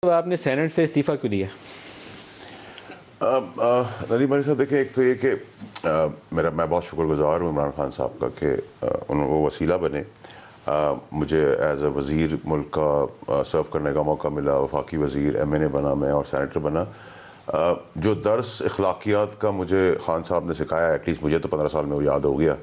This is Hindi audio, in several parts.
तो आपने सेनेट से इस्तीफ़ा क्यों दिया? नदीम अली साहब, देखिए, एक तो ये कि मैं बहुत शुक्रगुजार हूँ इमरान खान साहब का कि उन्होंने वो वसीला बने। मुझे एज अ वज़ीर मुल्क का सर्व करने का मौका मिला। वफाकी वज़ीर MNA बना मैं और सेनेटर बना। जो दर्स अखलाकियात का मुझे खान साहब ने सिखाया, एटलीस्ट मुझे तो 15 साल में वो याद हो गया।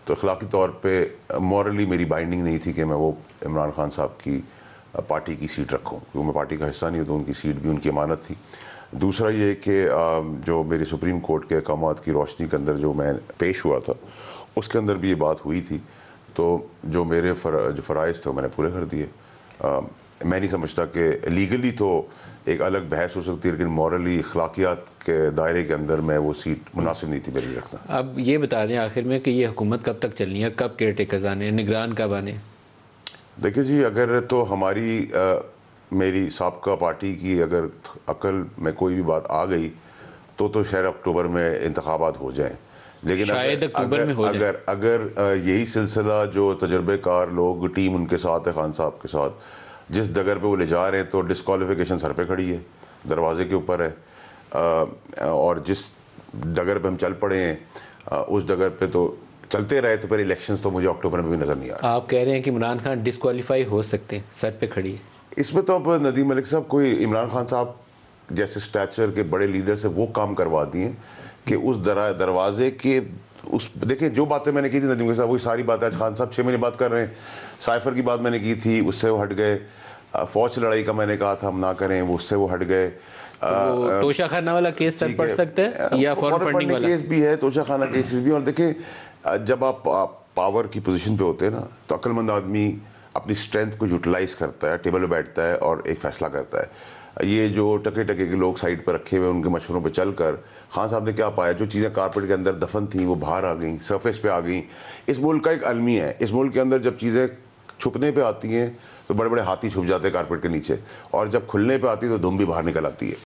तो अखलाकी तौर पे मॉरली मेरी बाइंडिंग नहीं थी कि मैं वो इमरान खान साहब की पार्टी की सीट रखूँ, क्योंकि मैं पार्टी का हिस्सा नहीं हूँ, तो उनकी सीट भी उनकी अमानत थी। दूसरा ये कि जो मेरे सुप्रीम कोर्ट के अहकामात की रोशनी के अंदर जो मैं पेश हुआ था, उसके अंदर भी ये बात हुई थी। तो जो मेरे जो फ़राइज़ थे वो मैंने पूरे कर दिए। मैं नहीं समझता कि लीगली तो एक अलग बहस हो सकती है, लेकिन मॉरली अखलाकियात के दायरे के अंदर मैं वो सीट मुनासिब नहीं थी मेरे लिए रखना। अब ये बता दें आखिर में कि ये हुकूमत कब तक चलनी है, कब केयर टेकर्स आने, निगरान कब आने? देखिए जी, अगर तो हमारी मेरी साबका पार्टी की अगर अकल में कोई भी बात आ गई तो शायद अक्टूबर में इंतखाबात हो जाएं। लेकिन शायद अक्टूबर में हो जाए। अगर यही सिलसिला जो तजर्बेकार लोग टीम उनके साथ है, खान साहब के साथ, जिस डगर पे वो ले जा रहे हैं, तो डिस्क्वालिफिकेशन सर पे खड़ी है, दरवाजे के ऊपर है। और जिस डगर पे हम चल पड़े हैं, उस डगर पे तो चलते रहे, तो फिर इलेक्शंस तो मुझे अक्टूबर में भी नज़र नहीं आ रहा। आप कह रहे हैं कि इमरान खान डिस्क्वालीफाई हो सकते हैं, सर पे खड़ी है। इसमें तो अब नदीम मलिक साहब, कोई इमरान खान साहब जैसे स्टैचर के बड़े लीडर से वो काम करवा दिए कि उस दरवाजे के उस, देखिए, जो बातें मैंने की थी नदीम साहब, वही सारी बातें आज खान साहब 6 महीने बात कर रहे हैं। साइफर की बात मैंने की थी, उससे वो हट गए। फौज से लड़ाई का मैंने कहा था हम ना करें, वो उससे वो हट गए। वो तोशा खाना वाला केस सर पड़ सकता है या फॉरेन फंडिंग वाला केस भी है, तोशा खाना केसेस भी। और देखिए, जब आप पावर की पोजीशन पे होते हैं ना, तो अक्लमंद आदमी अपनी स्ट्रेंथ को यूटिलाइज करता है, टेबल पे बैठता है और एक फैसला करता है। ये जो टके टके के लोग साइड पर रखे हुए, उनके मशवरों पे चलकर खान साहब ने क्या पाया? जो चीज़ें कारपेट के अंदर दफन थी वो बाहर आ गई, सरफेस पे आ गई। इस मुल्क का एक अलमी है, इस मुल्क के अंदर जब चीज़ें छुपने पे आती हैं तो बड़े बड़े हाथी छुप जाते हैं कारपेट के नीचे, और जब खुलने पे आती है तो दुम भी बाहर निकल आती है।